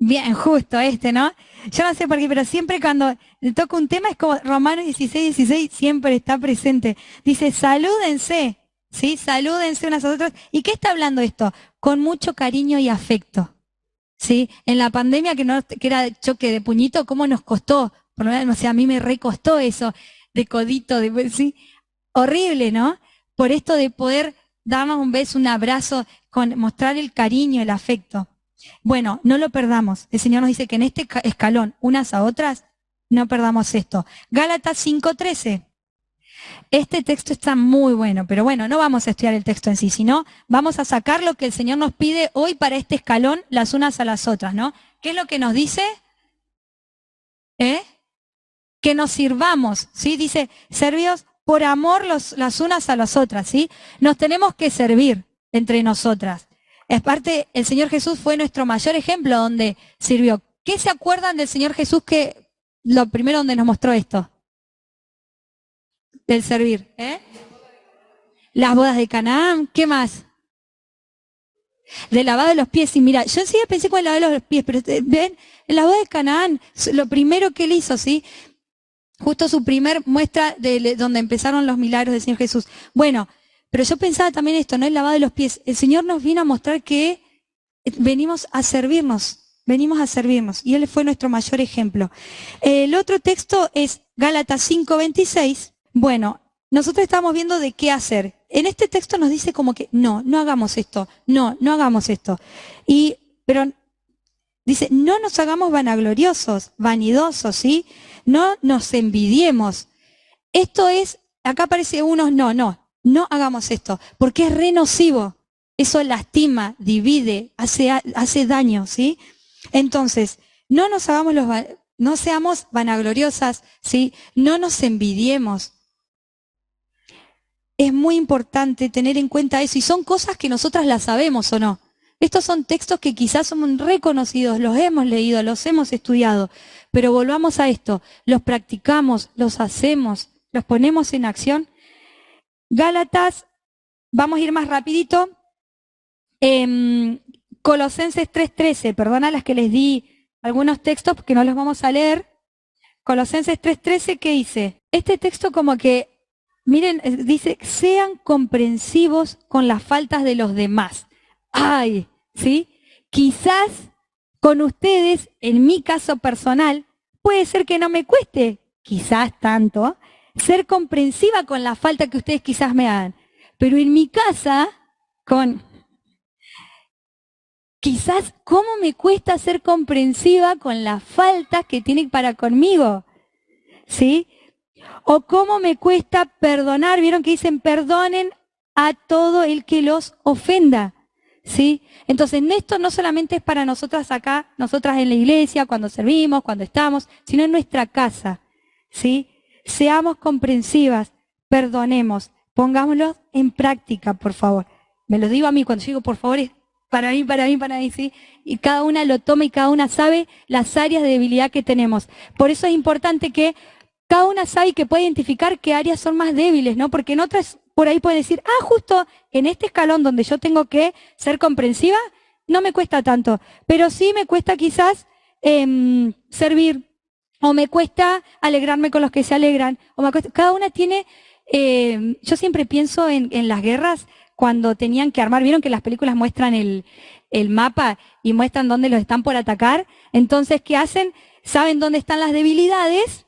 Bien, justo este, ¿no? Yo no sé por qué, pero siempre cuando le toca un tema es como Romanos 16:16, siempre está presente. Dice, salúdense, ¿sí? Salúdense unas a otras. ¿Y qué está hablando esto? Con mucho cariño y afecto, ¿sí? En la pandemia, que era choque de puñito, ¿cómo nos costó? Por lo menos, o sea, a mí me recostó eso, de codito, ¿sí? Horrible, ¿no? Por esto de poder darnos un beso, un abrazo, mostrar el cariño, el afecto. Bueno, no lo perdamos. El Señor nos dice que en este escalón, unas a otras, no perdamos esto. Gálatas 5:13. Este texto está muy bueno, pero bueno, no vamos a estudiar el texto en sí, sino vamos a sacar lo que el Señor nos pide hoy para este escalón, las unas a las otras, ¿no? ¿Qué es lo que nos dice? Que nos sirvamos, ¿sí? Dice, servíos por amor las unas a las otras, ¿sí? Nos tenemos que servir entre nosotras. Es parte, el Señor Jesús fue nuestro mayor ejemplo donde sirvió. ¿Qué se acuerdan del Señor Jesús que lo primero donde nos mostró esto? Del servir, Las bodas de Canaán, ¿qué más? Del lavado de los pies. Y mira, yo enseguida pensé con el lavado de los pies, pero ven, el lavado de Canaán, lo primero que él hizo, ¿sí? Justo su primer muestra de donde empezaron los milagros del Señor Jesús. Bueno, pero yo pensaba también esto, ¿no? El lavado de los pies. El Señor nos vino a mostrar que venimos a servirnos. Y Él fue nuestro mayor ejemplo. El otro texto es Gálatas 5:26. Bueno, nosotros estamos viendo de qué hacer. En este texto nos dice como que no hagamos esto, no hagamos esto. Pero dice, no nos hagamos vanagloriosos, vanidosos, ¿sí? No nos envidiemos. Esto es, acá aparece unos no hagamos esto, porque es re nocivo. Eso lastima, divide, hace daño, ¿sí? Entonces, no seamos vanagloriosas, ¿sí? No nos envidiemos. Es muy importante tener en cuenta eso, y son cosas que nosotras las sabemos o no. Estos son textos que quizás son reconocidos, los hemos leído, los hemos estudiado, pero volvamos a esto, los practicamos, los hacemos, los ponemos en acción. Gálatas, vamos a ir más rapidito. Colosenses 3:13, perdona las que les di algunos textos porque no los vamos a leer. Colosenses 3:13, ¿qué dice? Este texto como que, miren, dice, sean comprensivos con las faltas de los demás. Ay, ¿sí? Quizás con ustedes, en mi caso personal, puede ser que no me cueste, quizás tanto, ser comprensiva con la falta que ustedes quizás me hagan. Pero en mi casa, quizás cómo me cuesta ser comprensiva con las faltas que tienen para conmigo, ¿sí? O cómo me cuesta perdonar, vieron que dicen perdonen a todo el que los ofenda, ¿sí? Entonces esto no solamente es para nosotras acá, nosotras en la iglesia, cuando servimos, cuando estamos, sino en nuestra casa, ¿sí? Seamos comprensivas, perdonemos, pongámoslo en práctica, por favor. Me lo digo a mí cuando digo por favor, es para mí, ¿sí? Y cada una lo toma y cada una sabe las áreas de debilidad que tenemos. Por eso es importante que cada una sabe que puede identificar qué áreas son más débiles, ¿no? Porque en otras por ahí puede decir, justo en este escalón donde yo tengo que ser comprensiva, no me cuesta tanto, pero sí me cuesta quizás servir, o me cuesta alegrarme con los que se alegran, o me cuesta, cada una tiene, yo siempre pienso en las guerras, cuando tenían que armar, vieron que las películas muestran el mapa y muestran dónde los están por atacar, entonces, ¿qué hacen? Saben dónde están las debilidades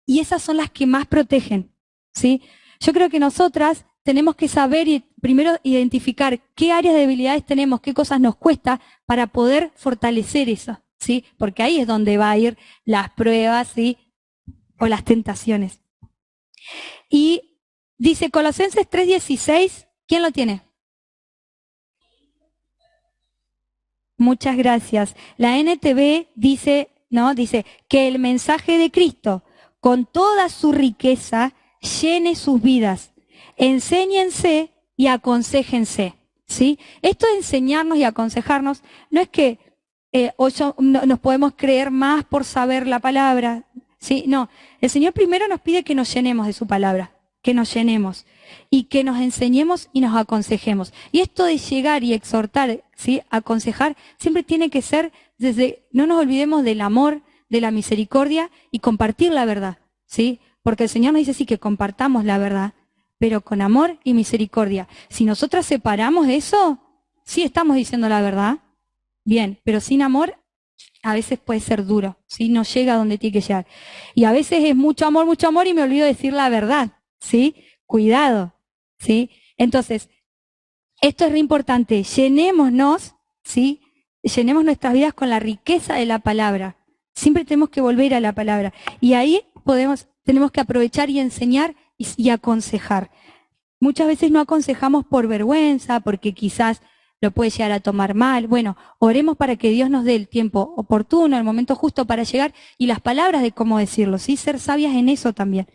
y esas son las que más protegen, ¿sí? Yo creo que nosotras tenemos que saber y primero identificar qué áreas de debilidades tenemos, qué cosas nos cuesta para poder fortalecer eso, ¿sí? Porque ahí es donde va a ir las pruebas, ¿sí? O las tentaciones. Y dice Colosenses 3:16, ¿quién lo tiene? Muchas gracias. La NTV dice, ¿no? Dice que el mensaje de Cristo con toda su riqueza, llene sus vidas. Enséñense y aconséjense, ¿sí? Esto de enseñarnos y aconsejarnos no es que nos podemos creer más por saber la palabra, ¿sí? No, el Señor primero nos pide que nos llenemos de su palabra, que nos llenemos y que nos enseñemos y nos aconsejemos. Y esto de llegar y exhortar, ¿sí? Aconsejar, siempre tiene que ser desde, no nos olvidemos del amor, de la misericordia y compartir la verdad, ¿sí? Porque el Señor nos dice sí que compartamos la verdad, pero con amor y misericordia. Si nosotras separamos eso, sí estamos diciendo la verdad, bien, pero sin amor a veces puede ser duro, ¿sí? No llega a donde tiene que llegar. Y a veces es mucho amor y me olvido de decir la verdad, ¿sí? Cuidado, ¿sí? Entonces, esto es re importante, llenémonos, ¿sí? Llenemos nuestras vidas con la riqueza de la palabra. Siempre tenemos que volver a la palabra. Y ahí tenemos que aprovechar y enseñar y aconsejar. Muchas veces no aconsejamos por vergüenza, porque quizás lo puede llegar a tomar mal. Bueno, oremos para que Dios nos dé el tiempo oportuno, el momento justo para llegar y las palabras de cómo decirlo, ¿sí? Ser sabias en eso también.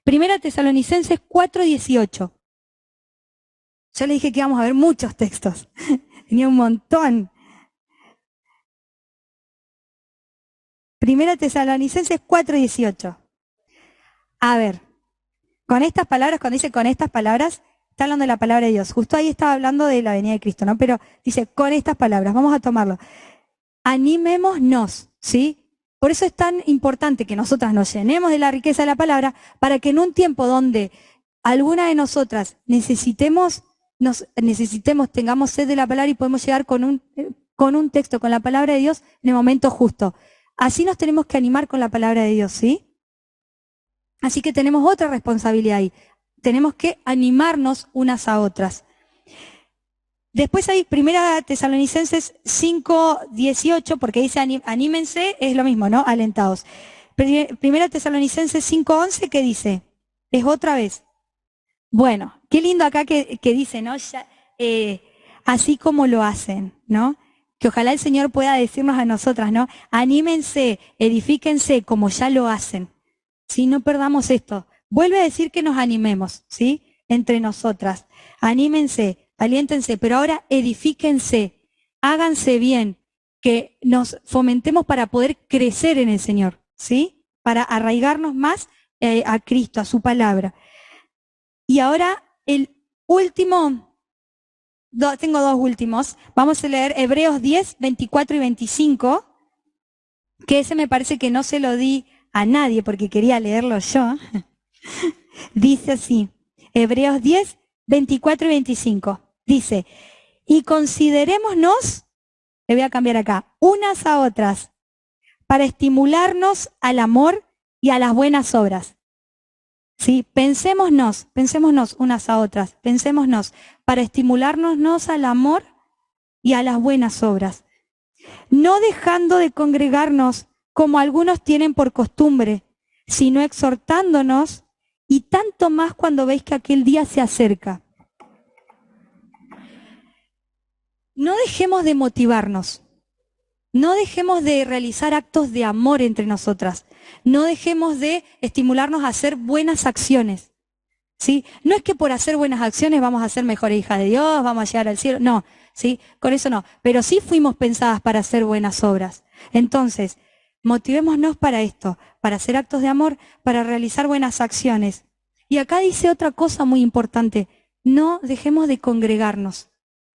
Primera Tesalonicenses 4:18. Yo le dije que íbamos a ver muchos textos. Tenía un montón. Primera Tesalonicenses 4:18. A ver, con estas palabras, cuando dice con estas palabras, está hablando de la palabra de Dios. Justo ahí estaba hablando de la venida de Cristo, ¿no? Pero dice, con estas palabras, vamos a tomarlo. Animémonos, ¿sí? Por eso es tan importante que nosotras nos llenemos de la riqueza de la palabra, para que en un tiempo donde alguna de nosotras necesitemos, tengamos sed de la palabra y podemos llegar con un texto, con la palabra de Dios, en el momento justo. Así nos tenemos que animar con la palabra de Dios, ¿sí? Así que tenemos otra responsabilidad ahí. Tenemos que animarnos unas a otras. Después hay Primera Tesalonicenses 5:18, porque dice anímense, es lo mismo, ¿no? Alentados. Primera Tesalonicenses 5:11, ¿qué dice? Es otra vez. Bueno, qué lindo acá que dice, ¿no? Así como lo hacen, ¿no? Que ojalá el Señor pueda decirnos a nosotras, ¿no? Anímense, edifíquense como ya lo hacen. ¿Sí? No perdamos esto. Vuelve a decir que nos animemos, ¿sí? Entre nosotras. Anímense, aliéntense, pero ahora edifíquense, háganse bien, que nos fomentemos para poder crecer en el Señor, ¿sí? Para arraigarnos más a Cristo, a su palabra. Y ahora el último, tengo dos últimos. Vamos a leer Hebreos 10, 24 y 25, que ese me parece que no se lo di a nadie porque quería leerlo yo. Dice así, Hebreos 10, 24 y 25. Dice, y considerémonos, le voy a cambiar acá, unas a otras, para estimularnos al amor y a las buenas obras. ¿Sí? Pensémonos unas a otras, pensémonos para estimularnos al amor y a las buenas obras. No dejando de congregarnos como algunos tienen por costumbre, sino exhortándonos, y tanto más cuando veis que aquel día se acerca. No dejemos de motivarnos, no dejemos de realizar actos de amor entre nosotras, no dejemos de estimularnos a hacer buenas acciones, ¿sí? No es que por hacer buenas acciones vamos a ser mejores hijas de Dios, vamos a llegar al cielo, no, ¿sí? Con eso no, pero sí fuimos pensadas para hacer buenas obras. Entonces, motivémonos para esto, para hacer actos de amor, para realizar buenas acciones. Y acá dice otra cosa muy importante, no dejemos de congregarnos,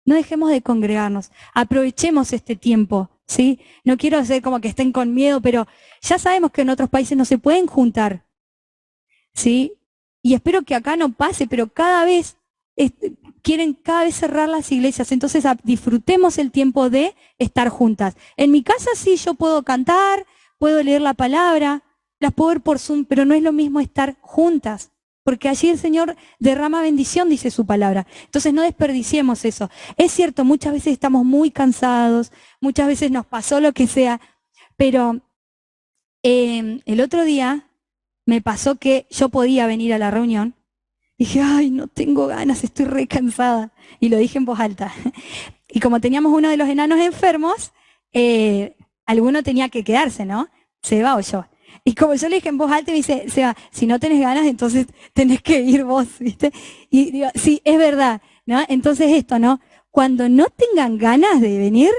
no dejemos de congregarnos, aprovechemos este tiempo, ¿sí? No quiero hacer como que estén con miedo, pero ya sabemos que en otros países no se pueden juntar, ¿sí? Y espero que acá no pase, pero cada vez quieren cada vez cerrar las iglesias, entonces disfrutemos el tiempo de estar juntas. En mi casa sí, yo puedo cantar, puedo leer la palabra, las puedo ver por Zoom, pero no es lo mismo estar juntas, porque allí el Señor derrama bendición, dice su palabra. Entonces no desperdiciemos eso. Es cierto, muchas veces estamos muy cansados, muchas veces nos pasó lo que sea, pero el otro día me pasó que yo podía venir a la reunión. Dije, ay, no tengo ganas, estoy re cansada. Y lo dije en voz alta. Y como teníamos uno de los enanos enfermos, alguno tenía que quedarse, ¿no? Seba o yo. Y como yo le dije en voz alta, me dice, Seba, si no tenés ganas, entonces tenés que ir vos, ¿viste? Y digo, sí, es verdad, ¿no? Entonces esto, ¿no? Cuando no tengan ganas de venir,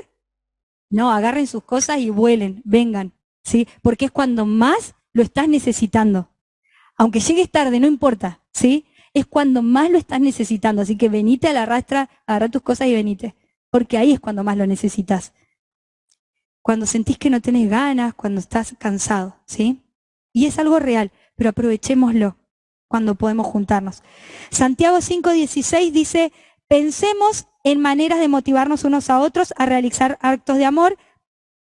no, agarren sus cosas y vuelen, vengan, ¿sí? Porque es cuando más lo estás necesitando. Aunque llegues tarde, no importa, ¿sí? Es cuando más lo estás necesitando. Así que venite a la rastra, agarra tus cosas y venite. Porque ahí es cuando más lo necesitas. Cuando sentís que no tenés ganas, cuando estás cansado, ¿sí? Y es algo real, pero aprovechémoslo cuando podemos juntarnos. Santiago 5:16 dice, pensemos en maneras de motivarnos unos a otros a realizar actos de amor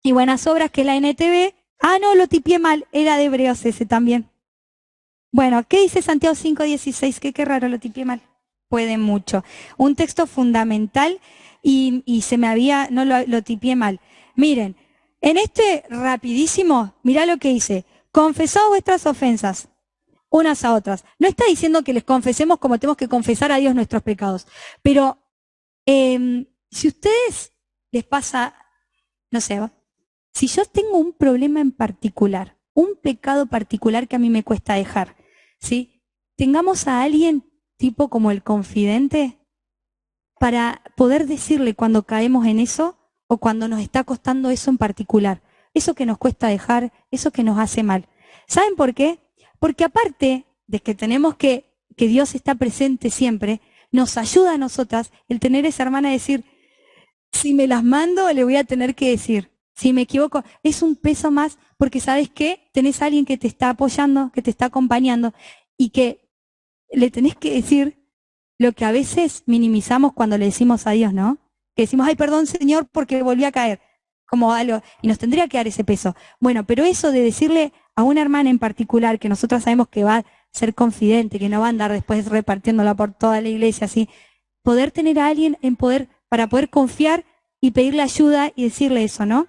y buenas obras, que es la NTV. Ah, no, lo tipié mal, era de Hebreos ese también. Bueno, ¿qué dice Santiago 5:16? Qué raro, lo tipié mal. Puede mucho. Un texto fundamental y se me había, no lo tipié mal. Miren, en este rapidísimo, mirá lo que dice. Confesad vuestras ofensas unas a otras. No está diciendo que les confesemos como tenemos que confesar a Dios nuestros pecados. Pero si ustedes les pasa, no sé, si yo tengo un problema en particular, un pecado particular que a mí me cuesta dejar, ¿sí? Tengamos a alguien tipo como el confidente para poder decirle cuando caemos en eso o cuando nos está costando eso en particular. Eso que nos cuesta dejar, eso que nos hace mal. ¿Saben por qué? Porque aparte de que tenemos que Dios está presente siempre, nos ayuda a nosotras el tener esa hermana a decir, si me las mando, le voy a tener que decir. Si me equivoco, es un peso más, porque ¿sabes qué? Tenés a alguien que te está apoyando, que te está acompañando, y que le tenés que decir lo que a veces minimizamos cuando le decimos a Dios, ¿no? Que decimos, ay, perdón, Señor, porque volví a caer, como algo, y nos tendría que dar ese peso. Bueno, pero eso de decirle a una hermana en particular, que nosotros sabemos que va a ser confidente, que no va a andar después repartiéndola por toda la iglesia, así, poder tener a alguien para poder confiar y pedirle ayuda y decirle eso, ¿no?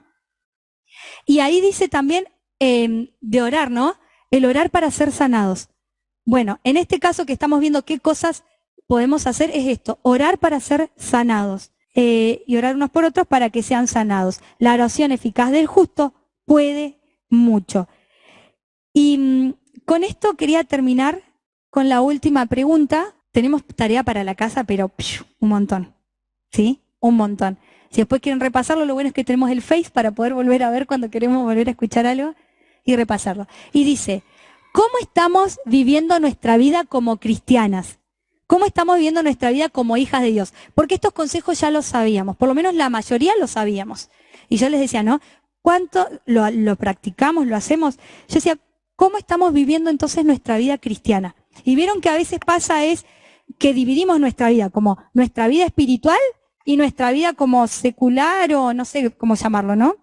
Y ahí dice también de orar, ¿no? El orar para ser sanados. Bueno, en este caso que estamos viendo qué cosas podemos hacer es esto, orar para ser sanados y orar unos por otros para que sean sanados. La oración eficaz del justo puede mucho. Y con esto quería terminar con la última pregunta. Tenemos tarea para la casa, pero un montón, ¿sí? Un montón. Si después quieren repasarlo, lo bueno es que tenemos el Face para poder volver a ver cuando queremos volver a escuchar algo y repasarlo. Y dice, ¿cómo estamos viviendo nuestra vida como cristianas? ¿Cómo estamos viviendo nuestra vida como hijas de Dios? Porque estos consejos ya los sabíamos, por lo menos la mayoría lo sabíamos. Y yo les decía, ¿no? ¿Cuánto lo practicamos, lo hacemos? Yo decía, ¿cómo estamos viviendo entonces nuestra vida cristiana? Y vieron que a veces pasa es que dividimos nuestra vida como nuestra vida espiritual y nuestra vida como secular o no sé cómo llamarlo, ¿no?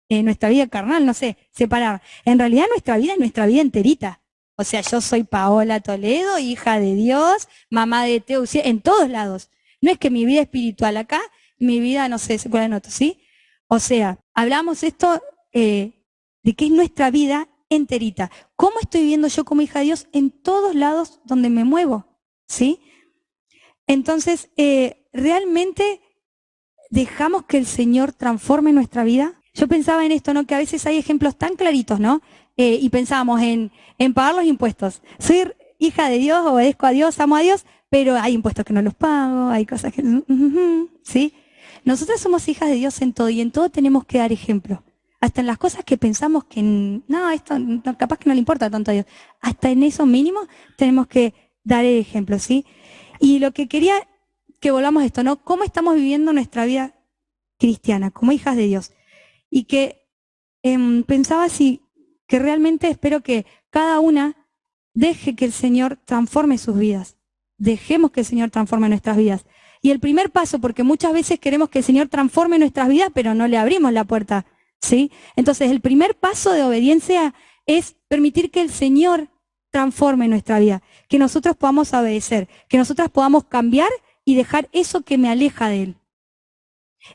Nuestra vida carnal, no sé, separar. En realidad nuestra vida es nuestra vida enterita. O sea, yo soy Paola Toledo, hija de Dios, mamá de Teo, en todos lados. No es que mi vida espiritual acá, mi vida, no sé, secular en otro, ¿sí? O sea, hablamos esto de que es nuestra vida enterita. ¿Cómo estoy viviendo yo como hija de Dios en todos lados donde me muevo? ¿Sí? Entonces, ¿realmente dejamos que el Señor transforme nuestra vida? Yo pensaba en esto, ¿no? Que a veces hay ejemplos tan claritos, ¿no? Y pensábamos en pagar los impuestos. Soy hija de Dios, obedezco a Dios, amo a Dios, pero hay impuestos que no los pago, hay cosas que... ¿sí? Nosotras somos hijas de Dios en todo y en todo tenemos que dar ejemplo. Hasta en las cosas que pensamos que no, esto no, capaz que no le importa tanto a Dios. Hasta en eso mínimo tenemos que dar el ejemplo, ¿sí? Y lo que quería que volvamos a esto, ¿no? ¿Cómo estamos viviendo nuestra vida cristiana como hijas de Dios? Y que pensaba así, que realmente espero que cada una deje que el Señor transforme sus vidas. Dejemos que el Señor transforme nuestras vidas. Y el primer paso, porque muchas veces queremos que el Señor transforme nuestras vidas, pero no le abrimos la puerta, ¿sí? Entonces, el primer paso de obediencia es permitir que el Señor transforme nuestra vida, que nosotros podamos obedecer, que nosotras podamos cambiar y dejar eso que me aleja de Él.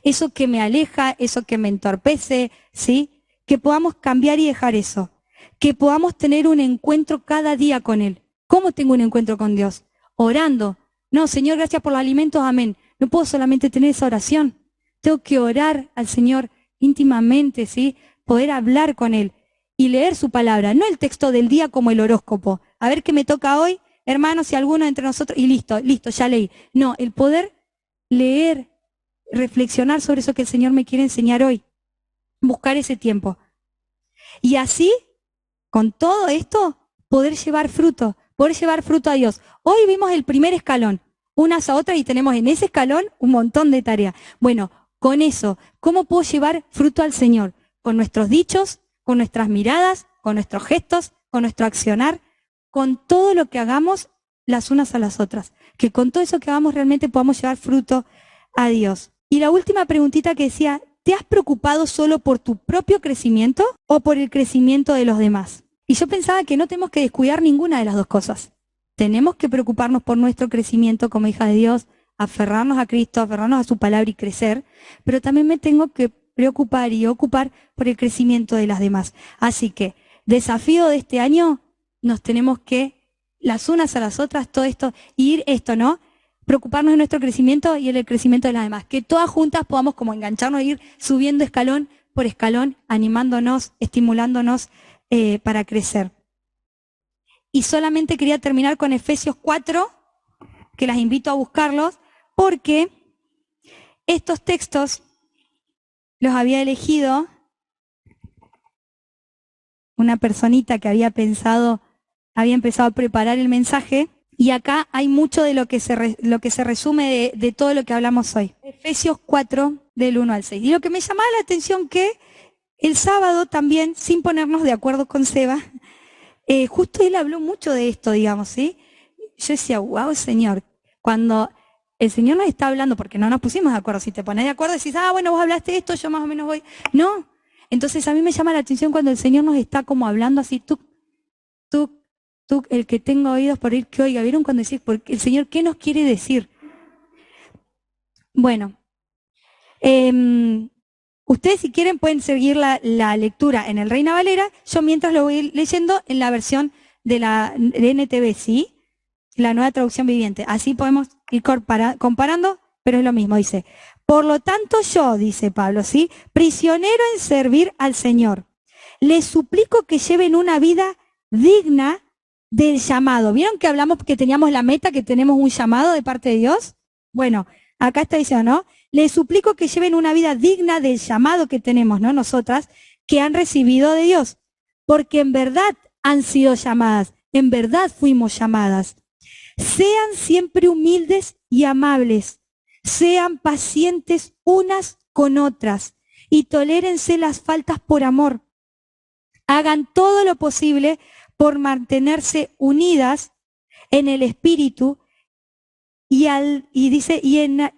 Eso que me aleja, eso que me entorpece, ¿sí? Que podamos cambiar y dejar eso. Que podamos tener un encuentro cada día con Él. ¿Cómo tengo un encuentro con Dios? Orando. No, Señor, gracias por los alimentos, amén. No puedo solamente tener esa oración. Tengo que orar al Señor íntimamente, ¿sí? Poder hablar con Él. y leer su palabra, no el texto del día como el horóscopo. A ver qué me toca hoy, hermanos, si alguno entre nosotros, y listo, ya leí. No, el poder leer, reflexionar sobre eso que el Señor me quiere enseñar hoy, buscar ese tiempo. Y así, con todo esto, poder llevar fruto a Dios. Hoy vimos el primer escalón, unas a otras, y tenemos en ese escalón un montón de tareas. Bueno, con eso, ¿cómo puedo llevar fruto al Señor? Con nuestros dichos, con nuestras miradas, con nuestros gestos, con nuestro accionar, con todo lo que hagamos las unas a las otras. Que con todo eso que hagamos realmente podamos llevar fruto a Dios. Y la última preguntita que decía, ¿te has preocupado solo por tu propio crecimiento o por el crecimiento de los demás? Y yo pensaba que no tenemos que descuidar ninguna de las dos cosas. Tenemos que preocuparnos por nuestro crecimiento como hija de Dios, aferrarnos a Cristo, aferrarnos a su palabra y crecer, pero también me tengo que preocupar y ocupar por el crecimiento de las demás. Así que, desafío de este año, nos tenemos que, las unas a las otras, todo esto, ir esto, ¿no? Preocuparnos de nuestro crecimiento y en el crecimiento de las demás. Que todas juntas podamos como engancharnos e ir subiendo escalón por escalón, animándonos, estimulándonos para crecer. Y solamente quería terminar con Efesios 4, que las invito a buscarlos, porque estos textos los había elegido una personita que había empezado a preparar el mensaje, y acá hay mucho de lo que se resume de todo lo que hablamos hoy. Efesios 4, del 1 al 6. Y lo que me llamaba la atención que el sábado también, sin ponernos de acuerdo con Seba, justo él habló mucho de esto, digamos, ¿sí? Yo decía, wow, Señor, cuando el Señor nos está hablando, porque no nos pusimos de acuerdo, si te pones de acuerdo decís, bueno, vos hablaste esto, yo más o menos voy. No, entonces a mí me llama la atención cuando el Señor nos está como hablando así, tú, el que tenga oídos por oír, que oiga. ¿Vieron cuando decís, porque el Señor, qué nos quiere decir? Bueno, ustedes si quieren pueden seguir la lectura en el Reina Valera, yo mientras lo voy leyendo en la versión de la NTV, ¿sí? La nueva traducción viviente. Así podemos ir comparando, pero es lo mismo, dice. Por lo tanto yo, dice Pablo, ¿sí? Prisionero en servir al Señor, les suplico que lleven una vida digna del llamado. ¿Vieron que hablamos que teníamos la meta, que tenemos un llamado de parte de Dios? Bueno, acá está diciendo, ¿no? Les suplico que lleven una vida digna del llamado que tenemos, ¿no? Nosotras, que han recibido de Dios. Porque en verdad han sido llamadas, en verdad fuimos llamadas. Sean siempre humildes y amables. Sean pacientes unas con otras y tolérense las faltas por amor. Hagan todo lo posible por mantenerse unidas en el espíritu y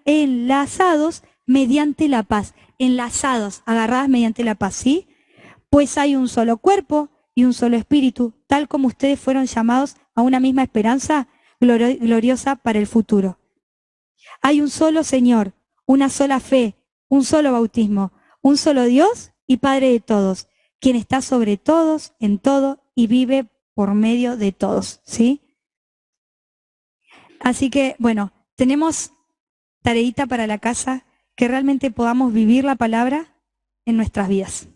enlazados mediante la paz. Enlazados, agarradas mediante la paz, ¿sí? Pues hay un solo cuerpo y un solo espíritu, tal como ustedes fueron llamados a una misma esperanza gloriosa para el futuro. Hay un solo Señor, una sola fe, un solo bautismo, un solo Dios y Padre de todos, quien está sobre todos, en todo y vive por medio de todos, ¿sí? Así que, bueno, tenemos tareita para la casa, que realmente podamos vivir la palabra en nuestras vidas.